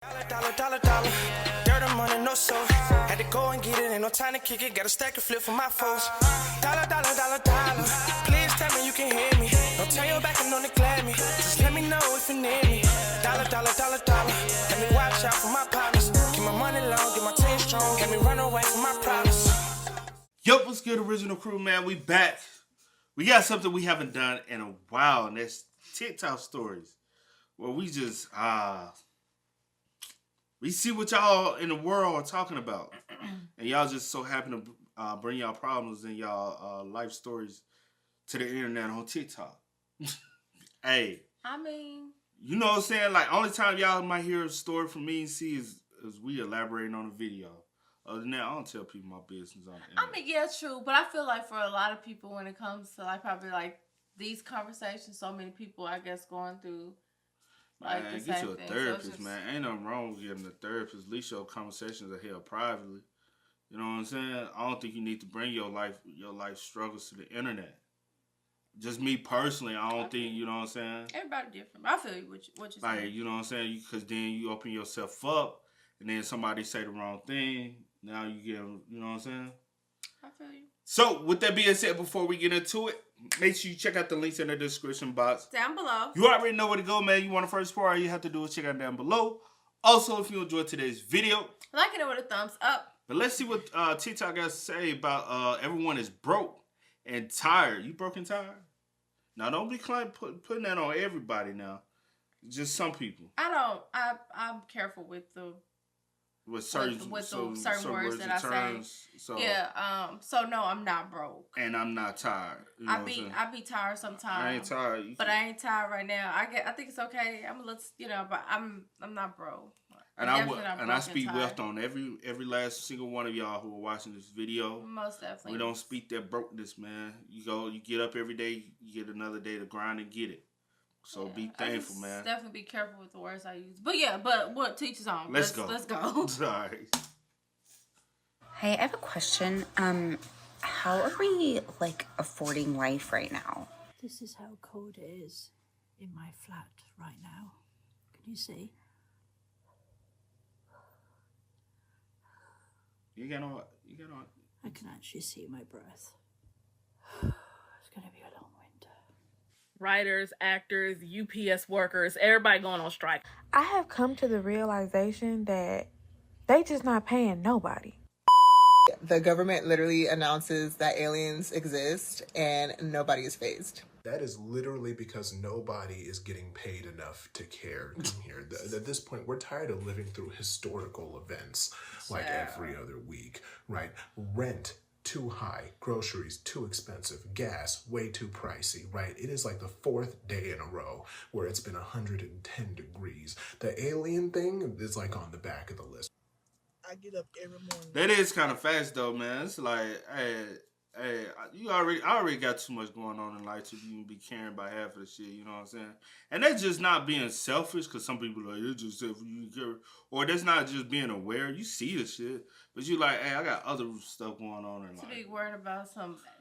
Dollar. Dirt and money, no soul. Had to go and get it, ain't no time to kick it. Got a stack and flip for my foes. Dollar. Please tell me you can hear me. Don't turn your back and don't neglect me. Just let me know if you need me. Dollar. Let me watch out for my partners. Keep my money long, get my team strong. Let me run away from my problems. Yo, what's good, original crew, man? We back. We got something we haven't done in a while, and that's TikTok stories. Where we just, we see what y'all in the world are talking about. And y'all just so happen to bring y'all problems and y'all life stories to the internet on TikTok. Hey. I mean. You know what I'm saying? Like, only time y'all might hear a story from me and see is we elaborating on a video. Other than that, I don't tell people my business on the internet. I mean, yeah, true. But I feel like for a lot of people, when it comes to, like, probably, like, these conversations, so many people, I guess, going through, like, man, the get same you a thing. therapist, so just, man. Ain't nothing wrong with getting a therapist. At least your conversations are held privately. You know what I'm saying? I don't think you need to bring your life struggles to the internet. Just me personally, I don't think, you know what I'm saying? Everybody different. I feel you, what you're saying. Like, you know what I'm saying? Because then you open yourself up, and then somebody say the wrong thing. Now you get, you know what I'm saying? I feel you. So, with that being said, before we get into it, make sure you check out the links in the description box. Down below. You already know where to go, man. You want the first part, all you have to do is check out down below. Also, if you enjoyed today's video, like it with a thumbs up. But let's see what TikTok has to say about everyone is broke and tired. You broke and tired? Now, don't be putting that on everybody now. Just some people. I'm careful with certain words that I say. So, yeah. So no, I'm not broke. And I'm not tired. You know I be tired sometimes. I ain't tired. But I ain't tired right now. I think it's okay. I'm a little, but I'm not broke. And I speak wealth on every last single one of y'all who are watching this video. Most definitely. We don't speak that brokenness, man. You get up every day, you get another day to grind and get it. So be thankful, man. Definitely be careful with the words I use. But yeah, what teaches on. Let's go. Sorry. Hey, I have a question. How are we affording life right now? This is how cold it is in my flat right now. Can you see? You got on. I can actually see my breath. It's gonna be a long winter. Writers, actors, UPS workers, everybody going on strike. I have come to the realization that they just not paying nobody. The government literally announces that aliens exist and nobody is phased. That is literally because nobody is getting paid enough to care here. At this point, we're tired of living through historical events like every other week, right? Rent too high, groceries too expensive, gas way too pricey, right? It is like the fourth day in a row where it's been 110 degrees. The alien thing is like on the back of the list. I get up every morning. That is kind of fast though, man. It's like, hey, I already got too much going on in life to even be caring about half of the shit, you know what I'm saying? And that's just not being selfish, because some people are like, you're just selfish, you care. Or that's not just being aware. You see the shit, but you like, hey, I got other stuff going on in life. To be worried about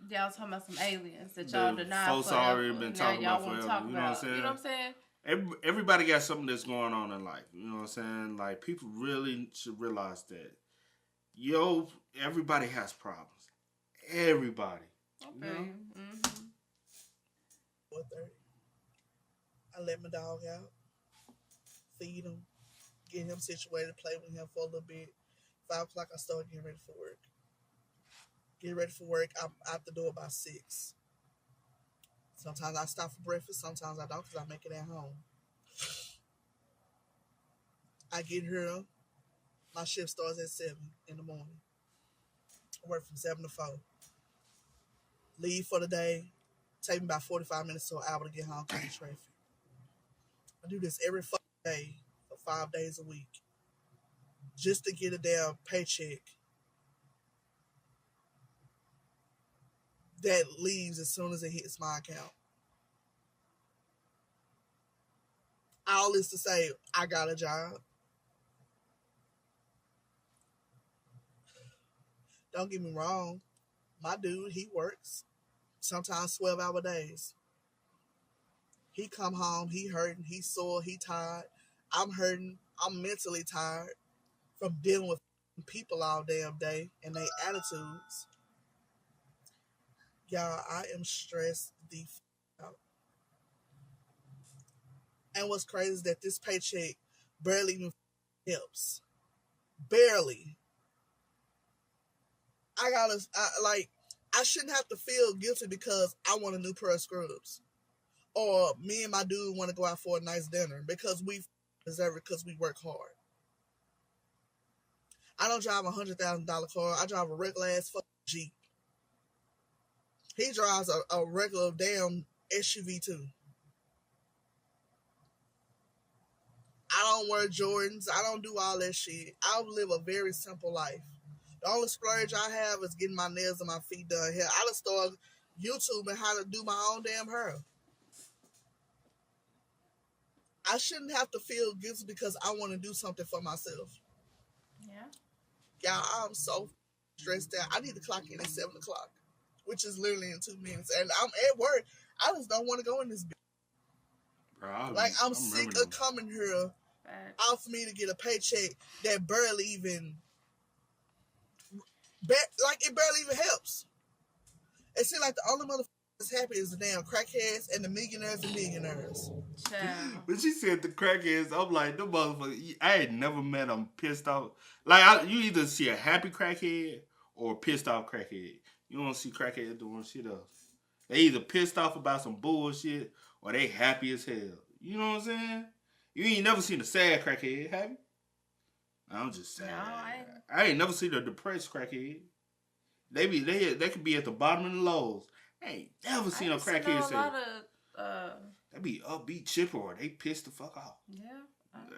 y'all talking about some aliens that y'all denied folks forever. already been talking about forever. You know what I'm saying? You know what I'm saying? Everybody got something that's going on in life. You know what I'm saying? Like, people really should realize that. Everybody has problems. Everybody. Okay. You know? Mm-hmm. 4:30. I let my dog out, feed him, get him situated, play with him for a little bit. 5 o'clock, I start getting ready for work. Get ready for work. I'm out the door by 6. Sometimes I stop for breakfast. Sometimes I don't, because I make it at home. I get here. My shift starts at 7 in the morning. I work from 7 to 4. Leave for the day. Take me about 45 minutes to an hour to get home because of traffic. I do this every fucking day for 5 days a week just to get a damn paycheck that leaves as soon as it hits my account. All this to say, I got a job. Don't get me wrong. My dude, he works. Sometimes 12-hour days. He come home, he hurting, he sore, he tired. I'm hurting. I'm mentally tired from dealing with people all damn day and their attitudes. Y'all, I am stressed the out. And what's crazy is that this paycheck barely even helps. Barely. I shouldn't have to feel guilty because I want a new pair of scrubs. Or me and my dude want to go out for a nice dinner because we deserve it because we work hard. I don't drive a $100,000 car. I drive a regular ass fucking Jeep. He drives a regular damn SUV too. I don't wear Jordans. I don't do all that shit. I live a very simple life. The only splurge I have is getting my nails and my feet done here. I just started YouTubing how to do my own damn hair. I shouldn't have to feel guilty because I want to do something for myself. Yeah. Y'all, I'm so stressed out. I need to clock in at 7 o'clock, which is literally in 2 minutes. And I'm at work. I just don't want to go in this bitch. Bro, I'm sick of coming here out for me to get a paycheck that barely even, it barely even helps. It seems like the only motherfuckers that's happy is the damn crackheads and the millionaires and millionaires. When she said the crackheads, I'm like, the motherfucker, I ain't never met them pissed off. Like, you either see a happy crackhead or a pissed off crackhead. You don't see crackheads doing shit else. They either pissed off about some bullshit or they happy as hell. You know what I'm saying? You ain't never seen a sad crackhead, have you? I'm just saying. No, I ain't never seen a depressed crackhead. They could be at the bottom of the lows. I ain't never seen a crackhead say they be upbeat, chipper, or they pissed the fuck off. Yeah.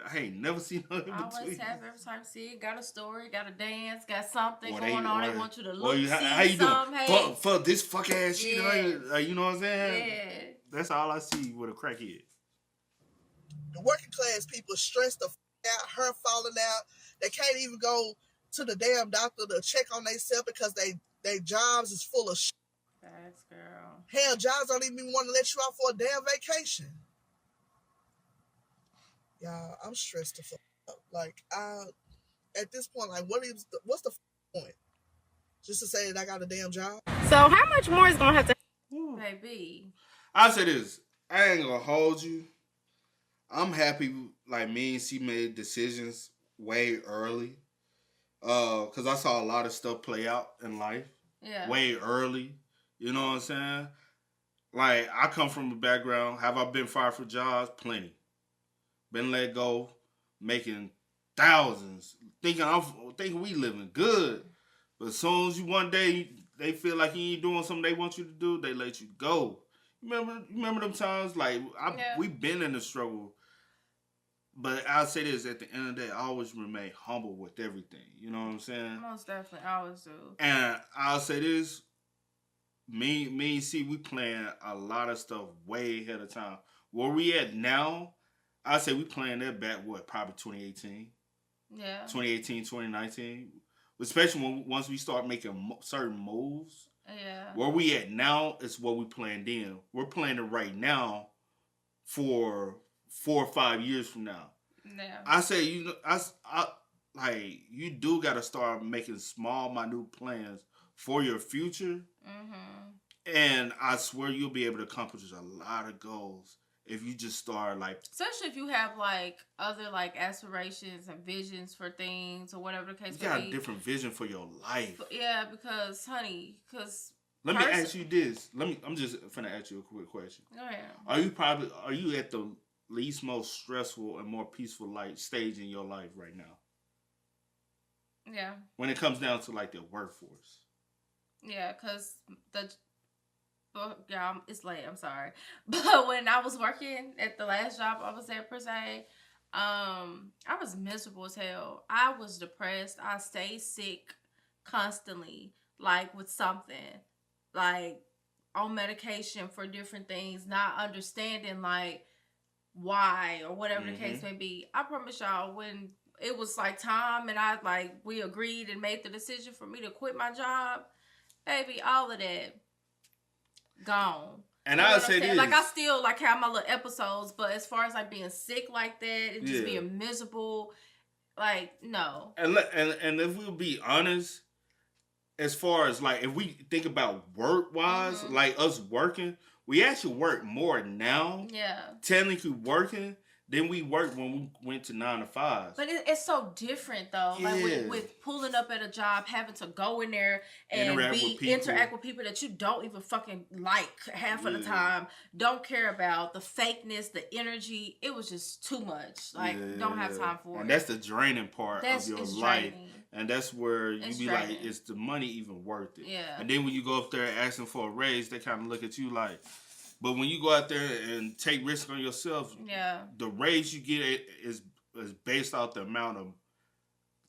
I ain't never seen no in between. Always happy every time you see it. Got a story, got a dance, got something going on. They want you to look, how you doing? Hey. Fuck this fuck ass shit. You know what I'm saying? Yeah. That's all I see with a crackhead. The working class people stressed the fuck out, hair falling out. They can't even go to the damn doctor to check on themselves because they jobs is full of shit. Thanks, girl. Hell, jobs don't even want to let you out for a damn vacation. Y'all, I'm stressed the fuck out. Like, at this point, like, what's the point? Just to say that I got a damn job? So how much more is gonna have to? Baby, I'll say this. I ain't gonna hold you. I'm happy, like, me and C made decisions way early. Because I saw a lot of stuff play out in life. Yeah. Way early. You know what I'm saying? Like, I come from a background. Have I been fired for jobs? Plenty. Been let go, making thousands. Thinking we living good. But as soon as you one day, they feel like you ain't doing something they want you to do, they let you go. Remember them times? Like, we've been in the struggle. But I'll say this, at the end of the day, I always remain humble with everything. You know what I'm saying? Most definitely, I always do. And I'll say this, me and C, we playing a lot of stuff way ahead of time. Where we at now, I say we playing that back, probably 2018. Yeah. 2018, 2019. Especially once we start making certain moves. Yeah. Where we at now is what we playing then. We're playing it right now for 4 or 5 years from now. Yeah. I say, you do got to start making small, minute plans for your future. Mm-hmm. And I swear you'll be able to accomplish a lot of goals if you just start, especially if you have other aspirations and visions for things or whatever the case may be. You got a different vision for your life. Yeah, because let me ask you this. I'm just finna ask you a quick question. Go ahead. Are you at the least most stressful and more peaceful stage in your life right now? Yeah. When it comes down to the workforce. Yeah, because it's late. I'm sorry, but when I was working at the last job I was at per se, I was miserable as hell. I was depressed. I stayed sick constantly, with something, on medication for different things, not understanding why or whatever the case may be. I promise y'all, when it was time and we agreed and made the decision for me to quit my job, baby, all of that gone. And You know I what I'm say saying? this. Like, I still like have my little episodes, but as far as like being sick like that, and just being miserable, like, no. And if we'll be honest, as far as like if we think about work wise, like us working, we actually work more now. Yeah. Technically working than we worked when we went to 9 to 5. But it's so different though. Yeah. Like with pulling up at a job, having to go in there and interact with people that you don't even fucking like half of the time, don't care about, the fakeness, the energy. It was just too much. Like, don't have time for it. And that's the draining part of your life. Draining. And that's where you be draining. like, is the money even worth it? Yeah. And then when you go up there asking for a raise, they kind of look at you like, but when you go out there and take risk on yourself, the raise you get is based off the amount of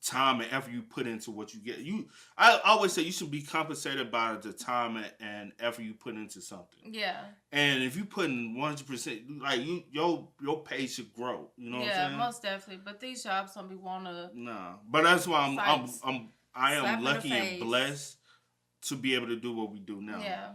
time and effort you put into what you get. I always say you should be compensated by the time and effort you put into something. Yeah. And if you put in 100%, like your pay should grow. You know what I'm saying? Yeah, most definitely. But these jobs don't be wanna. No, but that's why I am slap in the lucky and face. blessed to be able to do what we do now. Yeah.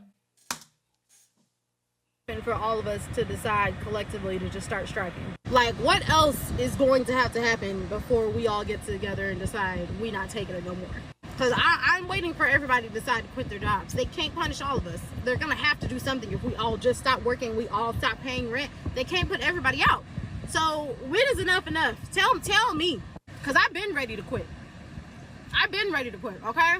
And for all of us to decide collectively to just start striking. Like, what else is going to have to happen before we all get together and decide we not taking it no more? Because I'm waiting for everybody to decide to quit their jobs. They can't punish all of us. They're going to have to do something. If we all just stop working, we all stop paying rent, they can't put everybody out. So when is enough? Tell me. Because I've been ready to quit. Okay?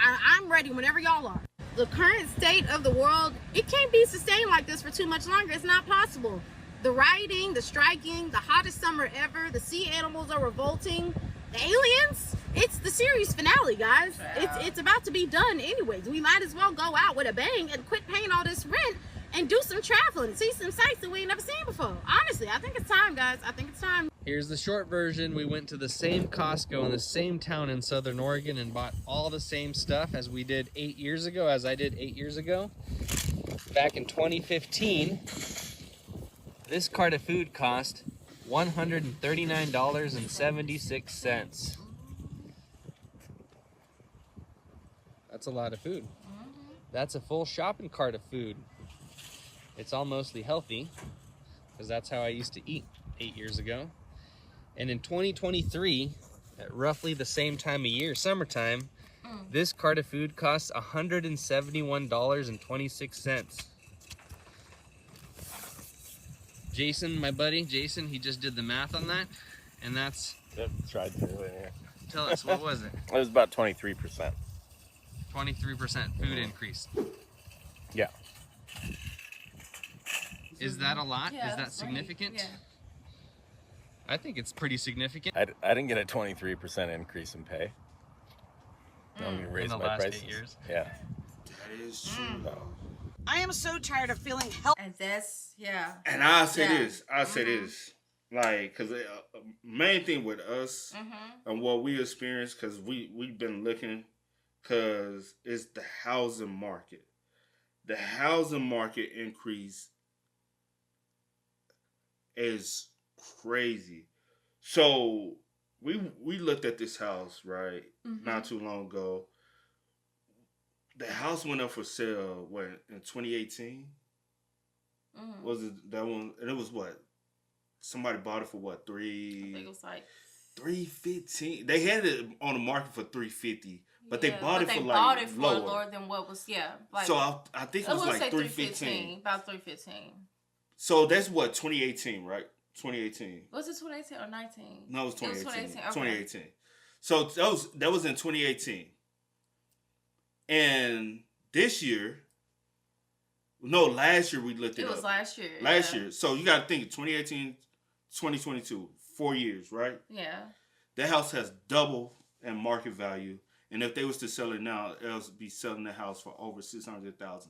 I'm ready whenever y'all are. The current state of the world, it can't be sustained like this for too much longer. It's not possible. The rioting, the striking, the hottest summer ever, the sea animals are revolting, the aliens, it's the series finale, guys. It's about to be done anyways. We might as well go out with a bang and quit paying all this rent and do some traveling, see some sights that we ain't never seen before. Honestly, I think it's time, guys. I think it's time. Here's the short version. We went to the same Costco in the same town in Southern Oregon and bought all the same stuff as I did 8 years ago. Back in 2015, this cart of food cost $139.76. That's a lot of food. That's a full shopping cart of food. It's all mostly healthy because that's how I used to eat 8 years ago. And in 2023, at roughly the same time of year, summertime, this cart of food costs $171.26. Jason, my buddy, Jason, he just did the math on that, and that's... Yep, tried to do it here. Tell us, what was it? It was about 23%. 23% food increase. Yeah. Is that a lot? Yeah, is that that's significant? right. Yeah. I think it's pretty significant. I didn't get a 23% increase in pay. I'm gonna raise in the my last prices. 8 years. Yeah. That is true. No. I am so tired of feeling helpless. And that's, And I'll say this. Like, because main thing with us and what we experience, because we've been looking, because it's the housing market. The housing market increase is crazy. So we looked at this house, right, not too long ago. The house went up for sale, in 2018? Was it that one? And it was what? Somebody bought it for what? I think it was like $315. They had it on the market for $350, but they bought it for lower than what was like. So I think it was like $315. About $315. So that's what, 2018, right? 2018. Was it 2018 or 19? No, it was 2018. Okay. 2018. So that was in 2018. And this year, last year we looked it up. It was last year. Last year. So you got to think 2018, 2022, 4 years, right? Yeah. That house has double in market value. And if they was to sell it now, they'll be selling the house for over $600,000.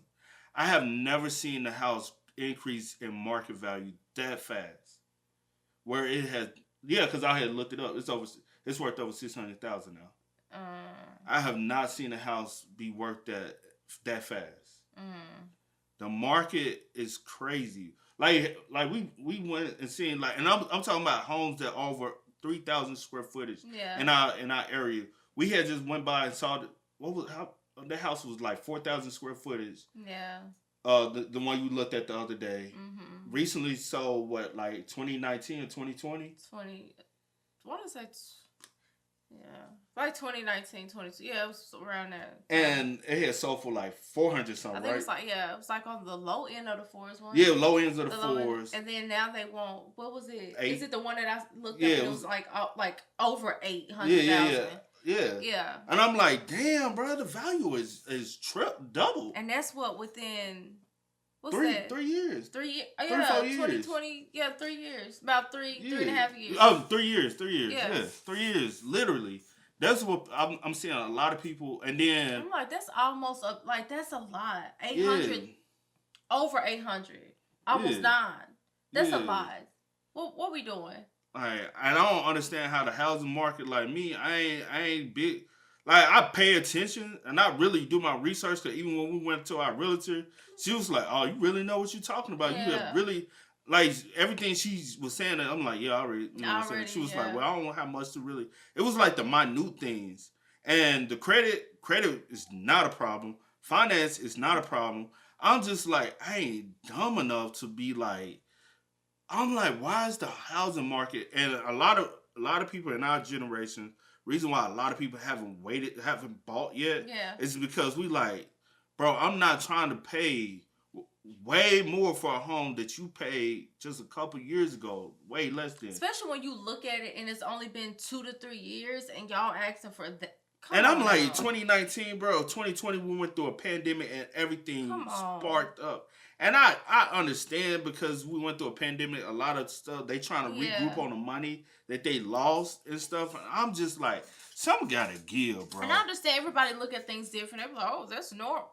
I have never seen the house increase in market value that fast. Where it has, because I had looked it up. It's worth over $600,000 now. I have not seen a house be worth that fast. The market is crazy. Like we went and seen and I'm talking about homes that are over 3,000 square footage in our area. We had just went by and saw the house was like 4,000 square footage. Yeah. The one you looked at the other day. Mm-hmm. Recently sold what, like 2019 or 2020? 20. What is that? Yeah, like 2019, 22. Yeah, it was around that time. And it had sold for like 400 something, I think right? it was like, yeah, it was like on the low end of the fours one. Yeah, low ends of the fours. And then now they want, what was it? 8. Is it the one that I looked Yeah, at? It was like over 800,000. Yeah. And I'm like, damn, bro, the value is double. And that's what within what's 3 that? 3 years. 3 years. 3 Yeah, 4 years. 2020. Yeah, 3 years. About three and a half years. Oh, 3 years. 3 years. Yes. Yeah, 3 years. Literally. That's what I'm seeing a lot of people. And then I'm like, that's almost that's a lot. 800, over 800, almost 9. That's a lot. What we doing? Like, and I don't understand how the housing market, like me, I ain't big. Like, I pay attention and I really do my research. Cause even when we went to our realtor, she was like, "Oh, you really know what you're talking about? Yeah. You have really." Like, everything she was saying, I'm like, yeah, I already, you know what I'm saying? She was like, well, I don't know how much to really, it was like the minute things. And the credit is not a problem. Finance is not a problem. I'm just like, I ain't dumb enough to be like, I'm like, why is the housing market, and a lot of people in our generation, reason why a lot of people haven't bought yet, is because we like, bro, I'm not trying to pay way more for a home that you paid just a couple years ago, way less than. Especially when you look at it and it's only been 2 to 3 years and y'all asking for that. And I'm like, 2019, bro, 2020, we went through a pandemic and everything sparked up. And I understand, because we went through a pandemic, a lot of stuff, they trying to regroup on the money that they lost and stuff. And I'm just like, something gotta give, bro. And I understand everybody look at things different. They're like, oh, that's normal.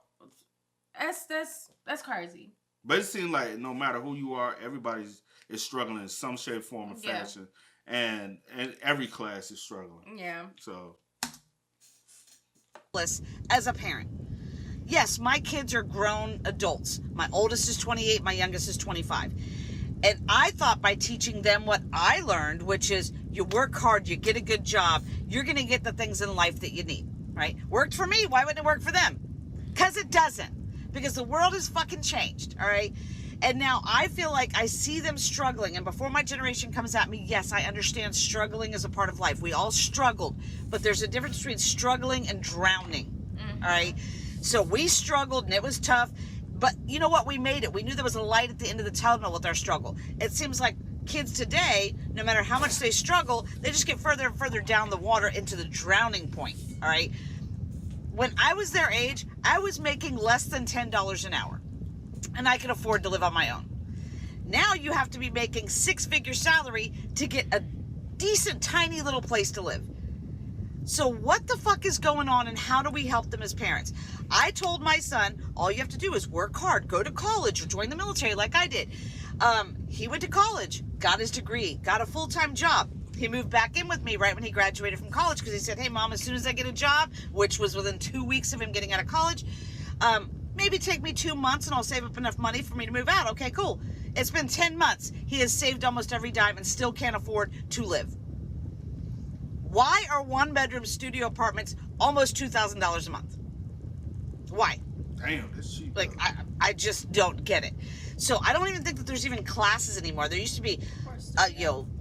That's crazy. But it seems like no matter who you are, everybody is struggling in some shape, form, or fashion. And every class is struggling. Yeah. So. As a parent. Yes, my kids are grown adults. My oldest is 28, my youngest is 25. And I thought by teaching them what I learned, which is you work hard, you get a good job, you're going to get the things in life that you need, right? Worked for me, why wouldn't it work for them? Because it doesn't. Because the world has fucking changed, all right? And now I feel like I see them struggling. And before my generation comes at me, yes, I understand struggling is a part of life. We all struggled. But there's a difference between struggling and drowning, all right? So we struggled and it was tough. But you know what? We made it. We knew there was a light at the end of the tunnel with our struggle. It seems like kids today, no matter how much they struggle, they just get further and further down the water into the drowning point, all right? When I was their age, I was making less than $10 an hour. And I could afford to live on my own. Now you have to be making 6-figure salary to get a decent, tiny little place to live. So what the fuck is going on, and how do we help them as parents? I told my son, all you have to do is work hard, go to college, or join the military like I did. He went to college, got his degree, got a full-time job. He moved back in with me right when he graduated from college because he said, hey, Mom, as soon as I get a job, which was within 2 weeks of him getting out of college, maybe take me 2 months and I'll save up enough money for me to move out. Okay, cool. It's been 10 months. He has saved almost every dime and still can't afford to live. Why are 1-bedroom studio apartments almost $2,000 a month? Why? Damn, that's cheap. Like, I just don't get it. So I don't even think that there's even classes anymore. There used to be,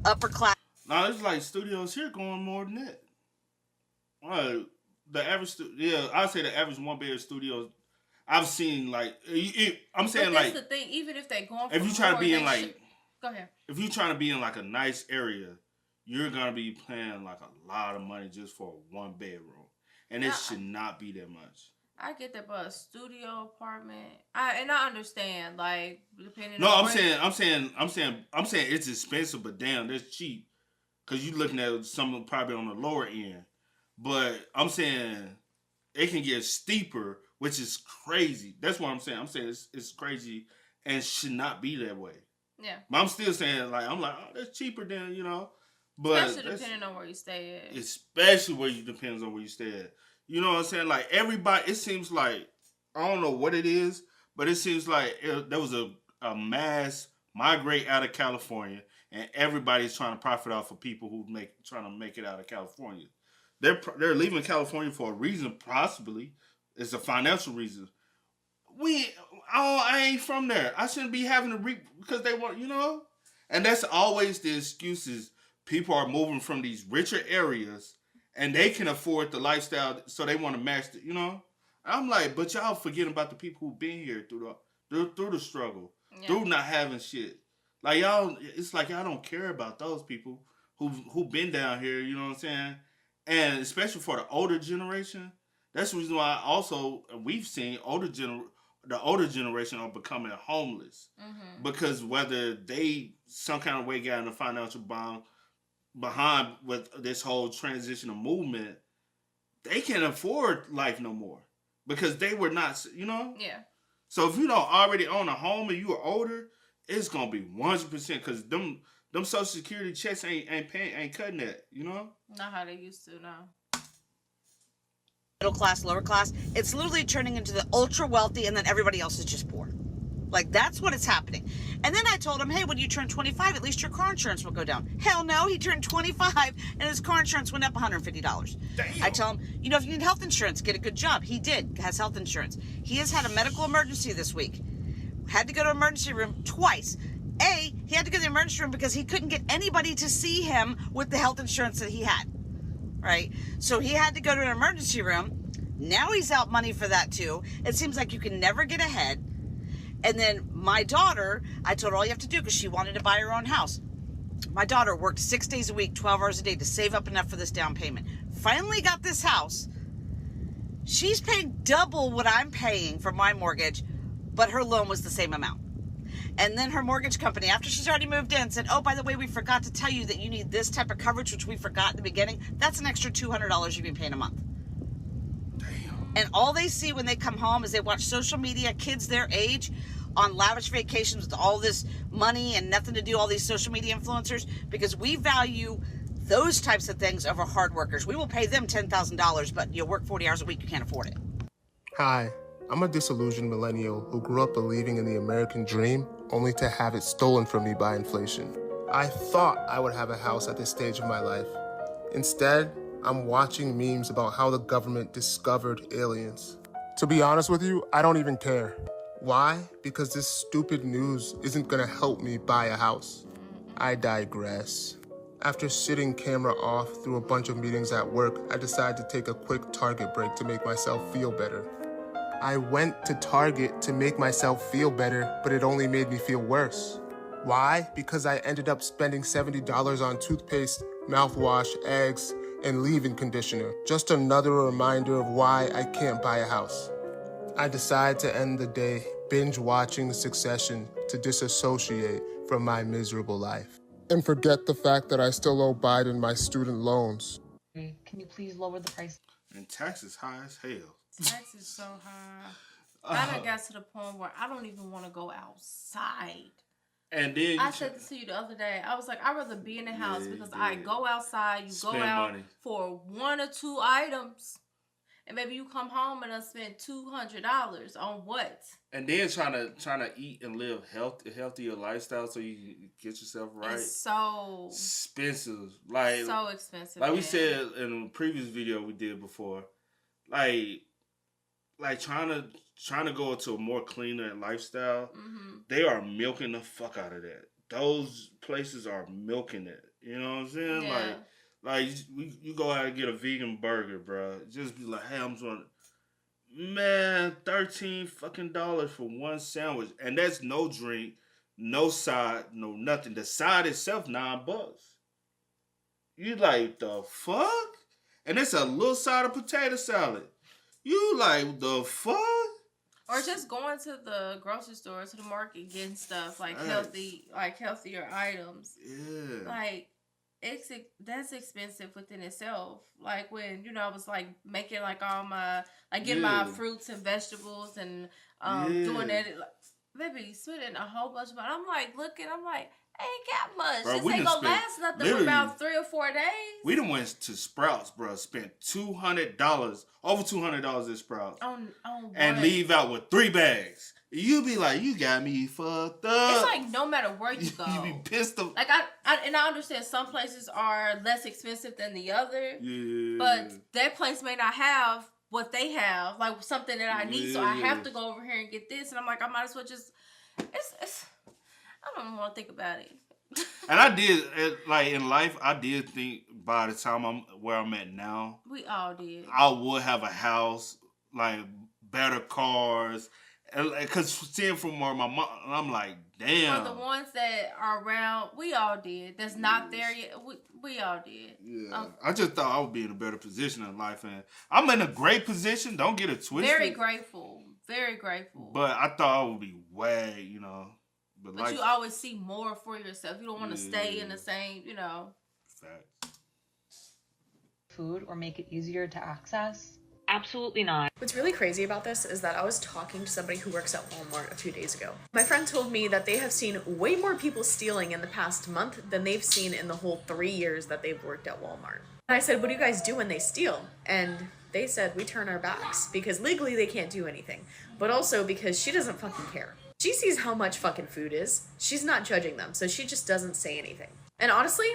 upper class. No, it's like studios here going more than that. The average, I'd say the average 1-bedroom studio I've seen, like, I'm saying, but like, that's the thing. Even if they're going for if you try to be in like, go ahead. If you're trying to be in like a nice area, you're gonna be paying like a lot of money just for a 1-bedroom, and it should not be that much. I get that, but a studio apartment, I understand, like, depending. No, on I'm saying it's expensive, but damn, that's cheap, cause you're looking at something probably on the lower end. But I'm saying it can get steeper, which is crazy. That's what I'm saying. I'm saying it's crazy and should not be that way. Yeah. But I'm still saying, like, oh, that's cheaper than, But especially depending on where you stay at. Especially depends on where you stay at. You know what I'm saying? Like, everybody, it seems like, I don't know what it is, but it seems like there was a mass migrate out of California, and everybody's trying to profit off of people who trying to make it out of California. They're leaving California for a reason, possibly. It's a financial reason. I ain't from there. I shouldn't be having to reap because they want, And that's always the excuses. People are moving from these richer areas and they can afford the lifestyle, so they want to match it, I'm like, but y'all forgetting about the people who've been here through the struggle, through not having shit. Like y'all, it's like y'all don't care about those people who've been down here, you know what I'm saying? And especially for the older generation, that's the reason why also we've seen the older generation are becoming homeless. Mm-hmm. Because whether they some kind of way got in a financial bond behind with this whole transitional movement, they can't afford life no more. Because they were not, Yeah. So if you don't already own a home and you are older, it's gonna be 100% because them Social Security checks ain't cutting that, Not how they used to now. Middle class, lower class, it's literally turning into the ultra wealthy and then everybody else is just poor. Like, that's what is happening. And then I told him, hey, when you turn 25, at least your car insurance will go down. Hell no, he turned 25 and his car insurance went up $150. Damn. I tell him, if you need health insurance, get a good job. He has health insurance. He has had a medical emergency this week. Had to go to emergency room twice. He had to go to the emergency room because he couldn't get anybody to see him with the health insurance that he had. Right? So he had to go to an emergency room. Now he's out money for that too. It seems like you can never get ahead. And then my daughter, I told her all you have to do because she wanted to buy her own house. My daughter worked 6 days a week, 12 hours a day to save up enough for this down payment. Finally got this house. She's paying double what I'm paying for my mortgage, but her loan was the same amount. And then her mortgage company, after she's already moved in, said, oh, by the way, we forgot to tell you that you need this type of coverage, which we forgot in the beginning. That's an extra $200 you've been paying a month. And all they see when they come home is they watch social media, kids their age on lavish vacations with all this money and nothing to do, all these social media influencers, because we value those types of things over hard workers. We will pay them $10,000, but you work 40 hours a week, you can't afford it. Hi, I'm a disillusioned millennial who grew up believing in the American dream only to have it stolen from me by inflation. I thought I would have a house at this stage of my life. Instead, I'm watching memes about how the government discovered aliens. To be honest with you, I don't even care. Why? Because this stupid news isn't gonna help me buy a house. I digress. After sitting camera off through a bunch of meetings at work, I decided to take a quick Target break to make myself feel better. I went to Target to make myself feel better, but it only made me feel worse. Why? Because I ended up spending $70 on toothpaste, mouthwash, eggs, and leave-in conditioner. Just another reminder of why I can't buy a house. I decide to end the day binge watching Succession to disassociate from my miserable life. And forget the fact that I still owe Biden my student loans. Can you please lower the price? And taxes high as hell. Tax is so high. I done got to the point where I don't even want to go outside. And then I said this to you the other day. I was like, I'd rather be in the house because I go outside, you spend go out money for 1 or 2 items, and maybe you come home and I spend $200 on what? And then trying to eat and live healthier lifestyle so you get yourself right. It's so expensive. So expensive. Like we said in a previous video we did before, like trying to go into a more cleaner lifestyle, they are milking the fuck out of that. Those places are milking it. You know what I'm saying? Yeah. Like you go out and get a vegan burger, bro. Just be like, hey, I'm trying. Man, $13 fucking for one sandwich, and that's no drink, no side, no nothing. The side itself $9. You like the fuck? And it's a little side of potato salad. You like the fuck? Or just going to the grocery store, to the market, getting stuff like healthier items. Yeah. Like that's expensive within itself. Like when I was like making like all my getting my fruits and vegetables and doing that. Baby, spending a whole bunch of money. I'm like, ain't got much. Bro, this ain't gonna last nothing for about 3 or 4 days. We done went to Sprouts, bro. Spent $200, over $200 at Sprouts, on and leave out with 3 bags. You be like, you got me fucked up. It's like no matter where you go, you be pissed off. Like I understand some places are less expensive than the other. Yeah. But that place may not have what they have, like something that I need. So I have to go over here and get this, and I'm like, I might as well just. It's I don't want to think about it. And I did, like in life, I did think by the time I'm where I'm at now, We all did. I would have a house, like better cars, and because seeing from where my mom, I'm like, damn. For the ones that are around, we all did. That's not there yet. We all did. Yeah, I just thought I would be in a better position in life, and I'm in a great position. Don't get it twisted. Very grateful. Very grateful. But I thought I would be way, But like, you always see more for yourself. You don't want to stay in the same, Facts. Food or make it easier to access? Absolutely not. What's really crazy about this is that I was talking to somebody who works at Walmart a few days ago. My friend told me that they have seen way more people stealing in the past month than they've seen in the whole 3 years that they've worked at Walmart. And I said, what do you guys do when they steal? And they said, we turn our backs because legally they can't do anything, but also because she doesn't fucking care. She sees how much fucking food is. She's not judging them, so she just doesn't say anything. And honestly,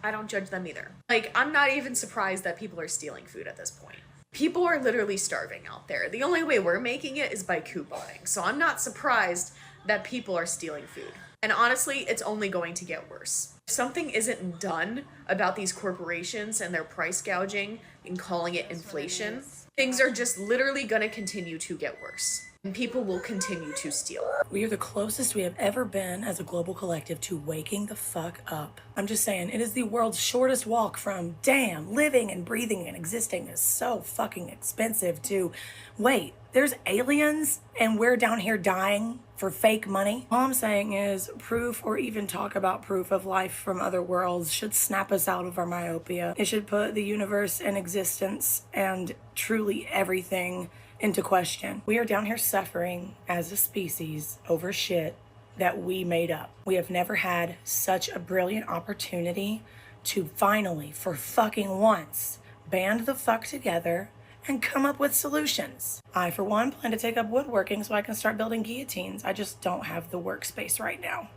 I don't judge them either. Like, I'm not even surprised that people are stealing food at this point. People are literally starving out there. The only way we're making it is by couponing. So I'm not surprised that people are stealing food. And honestly, it's only going to get worse. If something isn't done about these corporations and their price gouging and calling it inflation, things are just literally going to continue to get worse. And people will continue to steal. We are the closest we have ever been as a global collective to waking the fuck up. I'm just saying, it is the world's shortest walk from, damn, living and breathing and existing is so fucking expensive to, wait, there's aliens and we're down here dying for fake money? All I'm saying is proof or even talk about proof of life from other worlds should snap us out of our myopia. It should put the universe in existence and truly everything into question. We are down here suffering as a species over shit that we made up. We have never had such a brilliant opportunity to finally, for fucking once, band the fuck together and come up with solutions. I, for one, plan to take up woodworking so I can start building guillotines. I just don't have the workspace right now.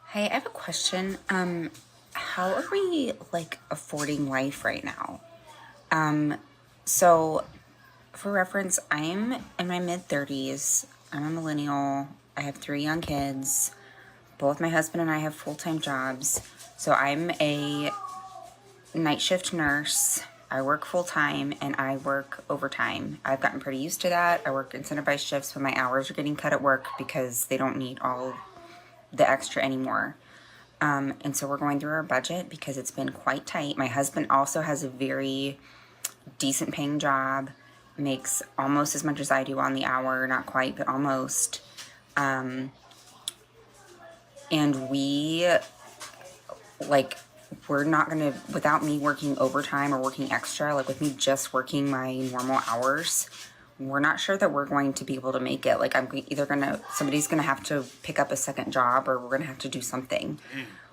Hey, I have a question. How are we, affording life right now? So, for reference, I'm in my mid-30s. I'm a millennial. I have 3 young kids. Both my husband and I have full-time jobs. So I'm a night shift nurse. I work full-time and I work overtime. I've gotten pretty used to that. I work incentivized shifts when my hours are getting cut at work because they don't need all the extra anymore. And so we're going through our budget because it's been quite tight. My husband also has a very decent paying job. Makes almost as much as I do on the hour, not quite, but almost. And we're not gonna, without me working overtime or working extra, with me just working my normal hours, we're not sure that we're going to be able to make it. Somebody's gonna have to pick up a second job or we're gonna have to do something.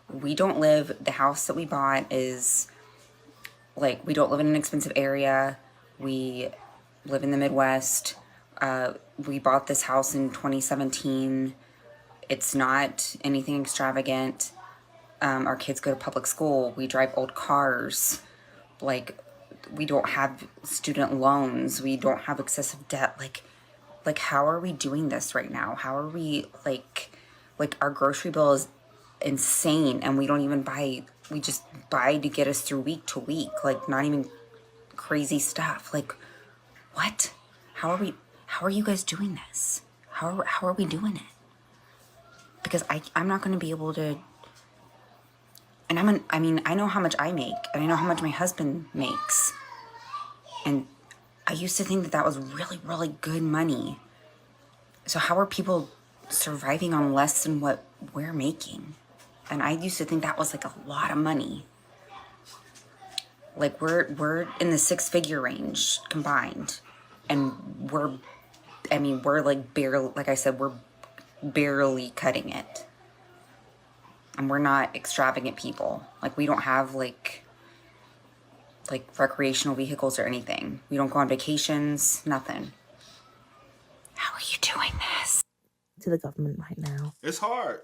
The house that we bought is, we don't live in an expensive area. We live in the Midwest. We bought this house in 2017. It's not anything extravagant. Our kids go to public school. We drive old cars. We don't have student loans. We don't have excessive debt. How are we doing this right now? How are we, our grocery bill is insane and we don't even buy, we just buy to get us through week to week. Not even crazy stuff. What? How are you guys doing this? How are we doing it? Because I'm not going to be able to, and I know how much I make, and I know how much my husband makes. And I used to think that was really, really good money. So how are people surviving on less than what we're making? And I used to think that was a lot of money. We're in the 6-figure range combined. And we're barely, like I said, we're barely cutting it. And we're not extravagant people. We don't have, recreational vehicles or anything. We don't go on vacations, nothing. How are you doing this? To the government right now. It's hard.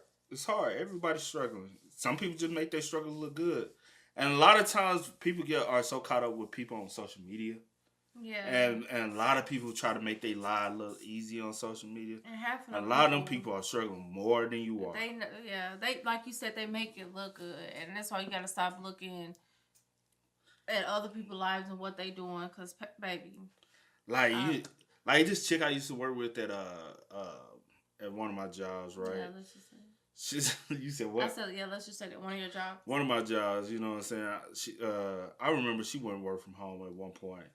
Everybody's struggling. Some people just make their struggle look good. And a lot of times people are so caught up with people on social media Yeah. And a lot of people try to make their life look easy on social media. And half of a lot of them people are struggling more than you are. They like you said, they make it look good, and that's why you gotta stop looking at other people's lives and what they doing. Cause baby, like this chick I used to work with at one of my jobs, right? Yeah, let's just say. You said what? I said, yeah, let's just say that one of your jobs. One of my jobs, you know what I'm saying? I remember she went work from home at one point.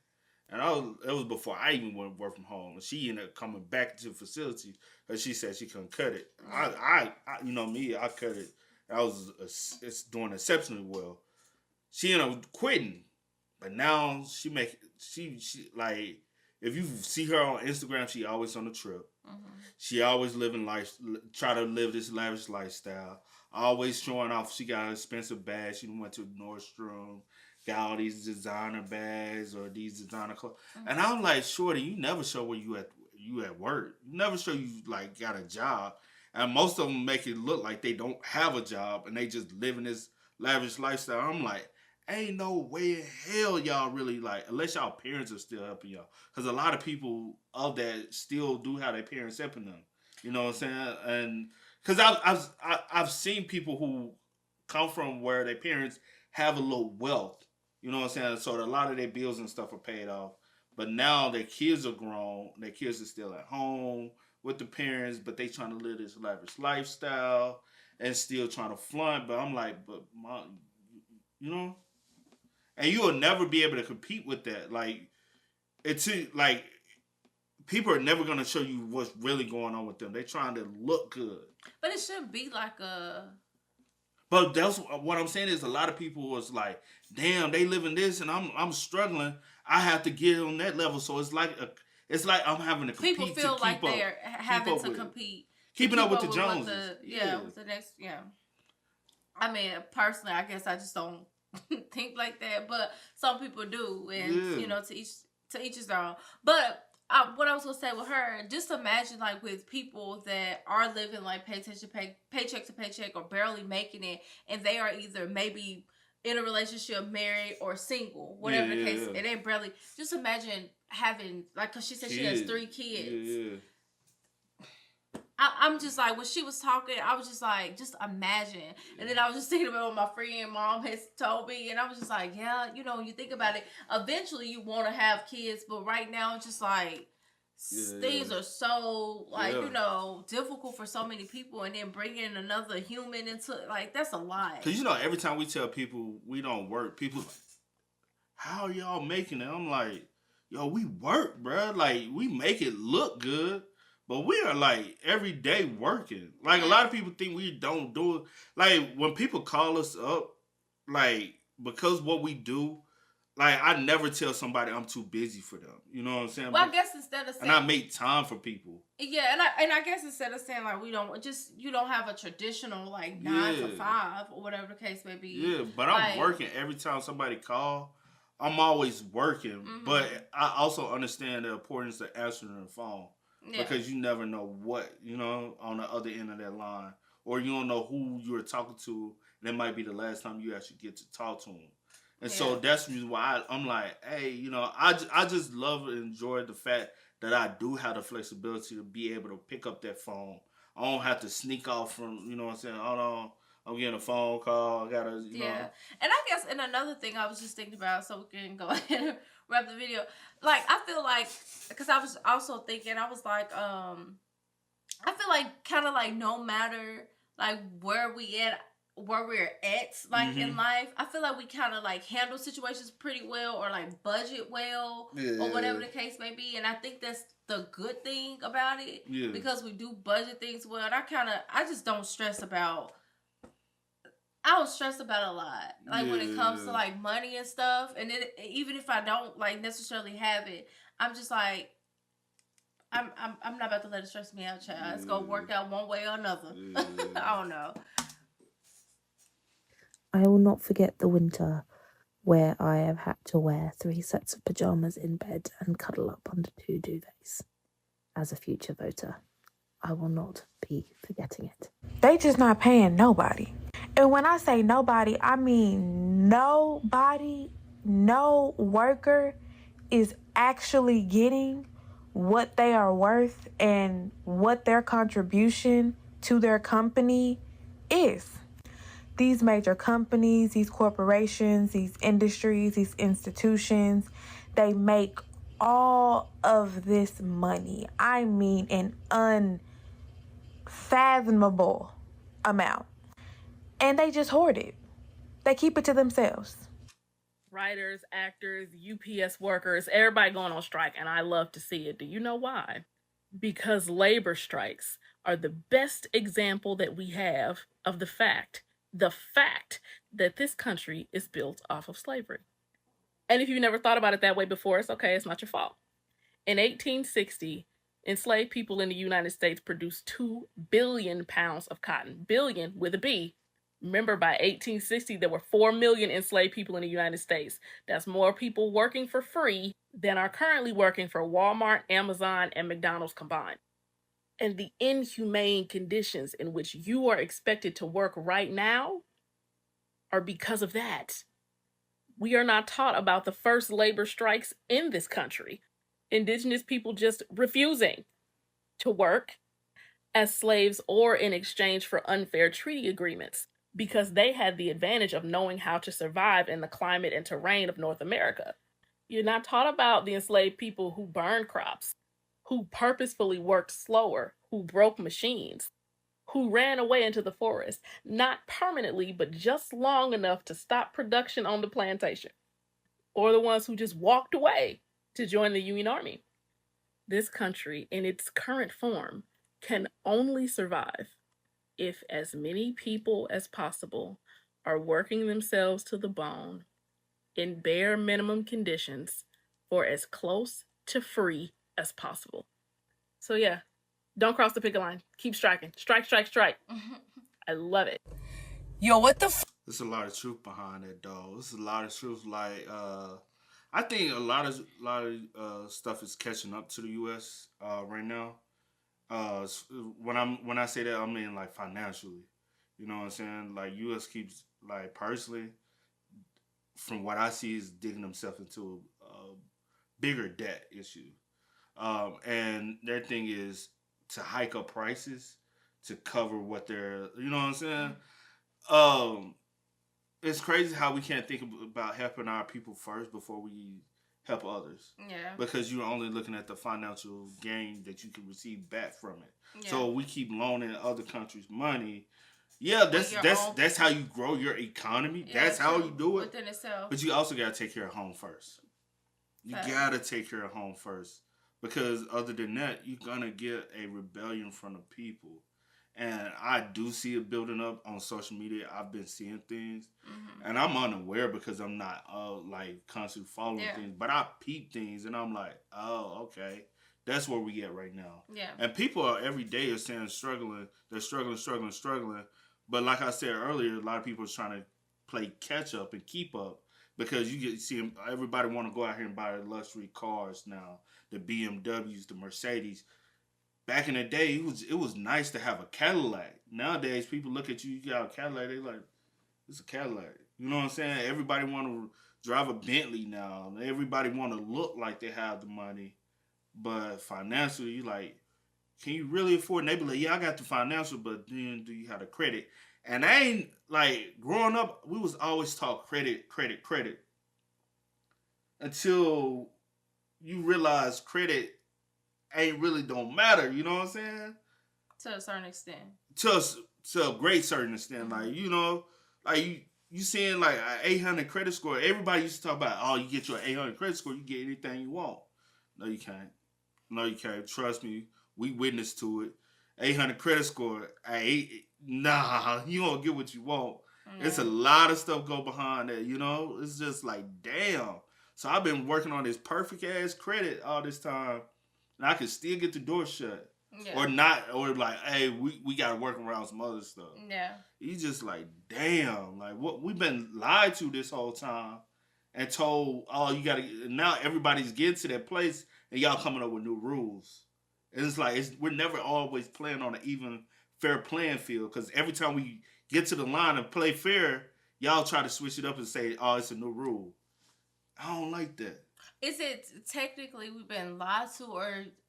And it was before I even went work from home. And she ended up coming back to the facility because she said she couldn't cut it. I you know me, I cut it. It's doing exceptionally well. She ended up quitting. But now she like, if you see her on Instagram, she always on the trip. Mm-hmm. She always try to live this lavish lifestyle. Always showing off she got an expensive bag. She went to Nordstrom, got all these designer bags or these designer clothes. Mm-hmm. And I'm like, shorty, you never show where you at work. You never show you like got a job. And most of them make it look like they don't have a job and they just living this lavish lifestyle. I'm like, ain't no way in hell y'all really like, unless y'all parents are still helping y'all. Because a lot of people of that still do have their parents helping them. You know what I'm saying? And because I've seen people who come from where their parents have a little wealth. You know what I'm saying? So a lot of their bills and stuff are paid off. But now their kids are grown. Their kids are still at home with the parents, but they trying to live this lavish lifestyle and still trying to flaunt. But I'm like, but mom, you know? And you will never be able to compete with that. Like, it's like, people are never going to show you what's really going on with them. They're trying to look good. But it shouldn't be like a... But that's what I'm saying is a lot of people was like, damn, they living this and I'm struggling. I have to get on that level. So it's like I'm having to compete. People feel like they're having to compete. Keeping up with the Joneses. With the next, I mean, personally, I guess I just don't think like that, but some people do, and you know, to each his own. But what I was gonna say with her, just imagine like with people that are living like paycheck to paycheck or barely making it, and they are either maybe in a relationship, married, or single, whatever the case. And they barely. Just imagine having like, cause she said she has 3 kids. I'm just like, when she was talking, I was just like, just imagine. And then I was just thinking about what my friend mom has told me, and I was just like, yeah, you know, you think about it, eventually you want to have kids, but right now it's just like, things are so, like, you know, difficult for so many people, and then bringing another human into, like, that's a lot. Because, you know, every time we tell people we don't work, people like, how are y'all making it? I'm like, yo, we work, bro. Like, we make it look good. But we are, like, every day working. Like, a lot of people think we don't do it. Like, when people call us up, like, because what we do, like, I never tell somebody I'm too busy for them. You know what I'm saying? Well, I guess instead of saying... And I make time for people. Yeah, and I guess instead of saying, like, you don't have a traditional, like, 9 to 5, or whatever the case may be. Yeah, but I'm working every time somebody call. I'm always working. Mm-hmm. But I also understand the importance of answering the phone. Yeah. Because you never know what, you know, on the other end of that line. Or you don't know who you're talking to. And it might be the last time you actually get to talk to them. And so that's the reason why I'm like, hey, you know, I just love and enjoy the fact that I do have the flexibility to be able to pick up that phone. I don't have to sneak off from, you know what I'm saying? Hold on, I'm getting a phone call. I got to, you know. And I guess, and another thing I was just thinking about, so we can go ahead and wrap the video. Like, I feel like, because I was also thinking, I was like, I feel like kind of like no matter like where we're at, like in life, I feel like we kind of like handle situations pretty well, or like budget well, or whatever the case may be. And I think that's the good thing about it, because we do budget things well. And I just don't stress about. I don't stress about a lot, like when it comes to like money and stuff. And then even if I don't like necessarily have it, I'm just like, I'm not about to let it stress me out, child. It's gonna work out one way or another. I don't know. I will not forget the winter where I have had to wear 3 sets of pajamas in bed and cuddle up under 2 duvets. As a future voter, I will not be forgetting it. They just not paying nobody. And when I say nobody, I mean nobody, no worker is actually getting what they are worth and what their contribution to their company is. These major companies, these corporations, these industries, these institutions, they make all of this money. I mean, an unfathomable amount. And they just hoard it. They keep it to themselves. Writers, actors, UPS workers, everybody going on strike, and I love to see it. Do you know why? Because labor strikes are the best example that we have of the fact that this country is built off of slavery. And if you never thought about it that way before, it's okay, it's not your fault. In 1860, enslaved people in the United States produced 2 billion pounds of cotton. Billion with a B. Remember, by 1860, there were 4 million enslaved people in the United States. That's more people working for free than are currently working for Walmart, Amazon, and McDonald's combined. And the inhumane conditions in which you are expected to work right now are because of that. We are not taught about the first labor strikes in this country. Indigenous people just refusing to work as slaves or in exchange for unfair treaty agreements because they had the advantage of knowing how to survive in the climate and terrain of North America. You're not taught about the enslaved people who burned crops, who purposefully worked slower, who broke machines, who ran away into the forest, not permanently, but just long enough to stop production on the plantation, or the ones who just walked away to join the Union Army. This country, in its current form, can only survive if as many people as possible are working themselves to the bone in bare minimum conditions for as close to free as possible. So yeah, don't cross the picket line. Keep striking. Strike, strike, strike. I love it. Yo, what the There's a lot of truth behind that, though. There's a lot of truth. Like, I think a lot of stuff is catching up to the U.S. Right now. When I say that, I mean like financially. You know what I'm saying? Like U.S. keeps, like, personally, from what I see, is digging themselves into a bigger debt issue. And their thing is to hike up prices to cover what they're, you know what I'm saying? It's crazy how we can't think about helping our people first before we help others. Yeah. Because you're only looking at the financial gain that you can receive back from it. Yeah. So we keep loaning other countries money. Yeah, that's how you grow your economy. Yeah, that's how you do it. Within itself. But you also gotta take care of home first. You gotta take care of home first. Because other than that, you're gonna get a rebellion from the people. And I do see it building up on social media. I've been seeing things. Mm-hmm. And I'm unaware because I'm not like constantly following things. But I peep things and I'm like, oh, okay. That's where we at right now. Yeah. And people are every day are saying struggling. They're struggling. But like I said earlier, a lot of people are trying to play catch up and keep up. Because you see everybody want to go out here and buy luxury cars now. The BMWs, the Mercedes. Back in the day, it was nice to have a Cadillac. Nowadays, people look at you, you got a Cadillac, they like, it's a Cadillac. You know what I'm saying? Everybody want to drive a Bentley now. Everybody want to look like they have the money. But financially, you like, can you really afford it? And they be like, yeah, I got the financial, but then do you have the credit? And I ain't, like, growing up, we was always taught credit. Until you realize credit ain't really don't matter, you know what I'm saying? To a certain extent. To a great certain extent. Like, you know, like you seeing like an 800 credit score. Everybody used to talk about, oh, you get your 800 credit score, you get anything you want. No, you can't. Trust me, we witness to it. 800 credit score, nah, you don't get what you want. Mm-hmm. It's a lot of stuff go behind that, you know? It's just like, damn. So I've been working on this perfect ass credit all this time. And I can still get the door shut. Yeah. Or not, or like, hey, we got to work around some other stuff. Yeah. You just like, damn, like what we've been lied to this whole time and told, oh, you got to, now everybody's getting to that place and y'all coming up with new rules. And it's like, we're never always playing on an even fair playing field because every time we get to the line and play fair, y'all try to switch it up and say, oh, it's a new rule. I don't like that. is it technically we've been lied to,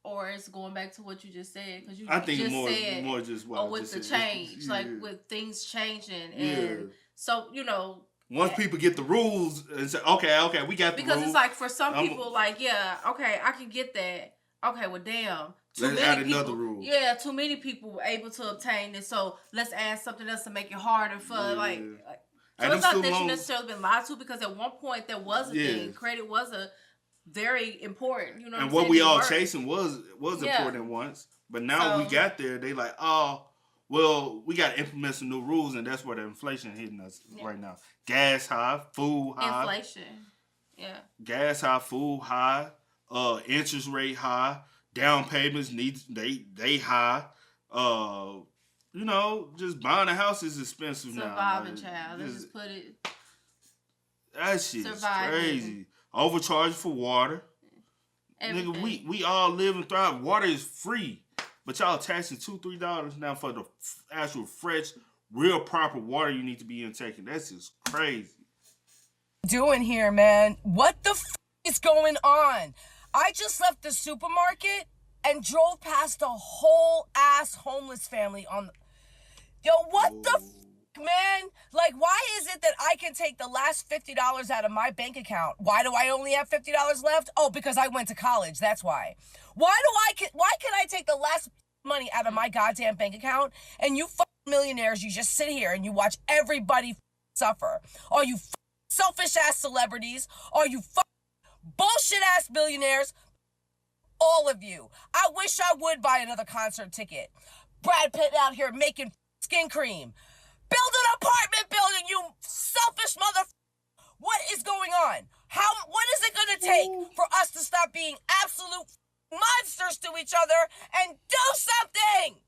or it's going back to what you just said? Because you I think just more said, just what or I with just the said. change, like with things changing, and Yeah. so once people get the rules and say, okay, we got the rules. Because it's like for some people, like, yeah, okay, I can get that. Okay, well, damn. Let's add another rule. Yeah, too many people were able to obtain this, so let's add something else to make it harder for, like so it's not that you necessarily been lied to, because at one point there was a thing. Credit was a very important, you know what I'm saying? And what we all chasing was important once. But now we got there, they like, oh, well, we got to implement some new rules, and that's where the inflation hitting us right now. Gas high, food high. Inflation, yeah. Gas high, food high, interest rate high, down payments they high. Just buying a house is expensive now. Surviving, child. Let's just put it. That shit's crazy. Overcharge for water. Everything. Nigga, we all live and thrive. Water is free. But y'all taxing $2-3 now for the actual fresh, real proper water you need to be intaking. That's just crazy. Doing here, man? What the is going on? I just left the supermarket and drove past a whole ass homeless family on the... Yo, what the man? Like, why is it that I can take the last $50 out of my bank account? Why do I only have $50 left? Oh, because I went to college. That's why. Why can I take the last money out of my goddamn bank account, and you millionaires, you just sit here and you watch everybody suffer? All you selfish ass celebrities, all you bullshit ass billionaires, all of you. I wish I would buy another concert ticket. Brad Pitt out here making skin cream. Build an apartment building, you selfish mother. What is going on? What is it gonna take for us to stop being absolute monsters to each other and do something?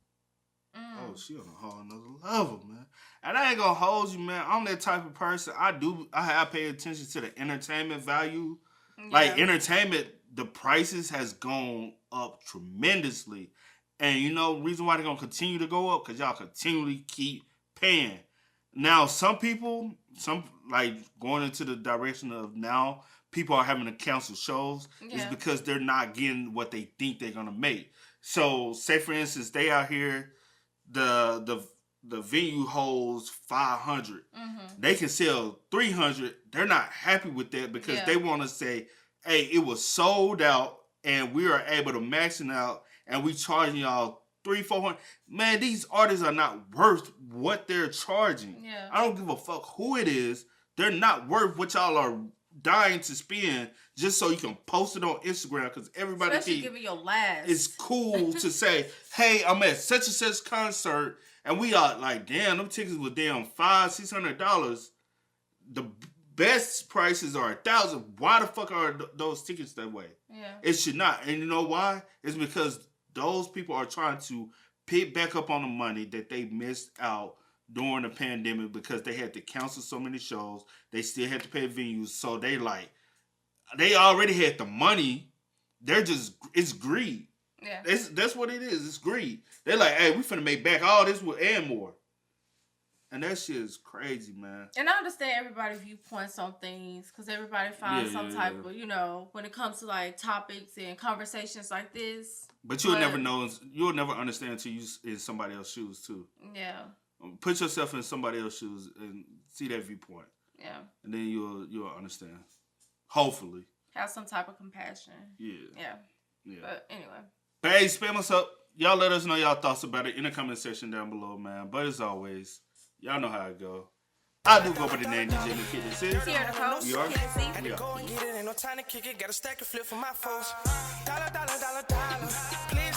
Oh, she on a whole nother level, man. And I ain't gonna hold you, man. I'm that type of person. I pay attention to the entertainment value. Yeah. Like entertainment, the prices has gone up tremendously. And reason why they're gonna continue to go up, because y'all continually keep paying. Now, some people, like going into the direction of now, people are having to cancel shows is because they're not getting what they think they're gonna make. So, say for instance, they out here, the venue holds 500. They can sell 300. They're not happy with that because they want to say, "Hey, it was sold out, and we are able to max it out, and we charging y'all $300-400." Man, these artists are not worth what they're charging. Yeah. I don't give a fuck who it is. They're not worth what y'all are dying to spend just so you can post it on Instagram, because everybody especially giving your last. It's cool to say, "Hey, I'm at such and such concert," and we are like, "Damn, them tickets were damn $500-600. The best prices are $1,000. Why the fuck are those tickets that way?" Yeah, it should not. And you know why? It's because those people are trying to pick back up on the money that they missed out during the pandemic because they had to cancel so many shows. They still had to pay venues. So they already had the money. It's greed. Yeah. That's what it is. It's greed. They're like, "Hey, we finna make back all this and more." And that shit is crazy, man. And I understand everybody's viewpoints on things, because everybody finds some type of, when it comes to like topics and conversations like this. But you'll never know. You'll never understand until you in somebody else's shoes too. Yeah. Put yourself in somebody else's shoes and see that viewpoint. Yeah. And then you'll understand. Hopefully. Have some type of compassion. Yeah. Yeah. Yeah. But anyway. But hey, spam us up. Y'all let us know y'all thoughts about it in the comment section down below, man. But as always, y'all know how it go. I do go by the name DJ the Kid That Is. Here, Nicole. We are. Had to go and get it, ain't no time to kick it. Got a stack of flip for my folks. Dollar. Please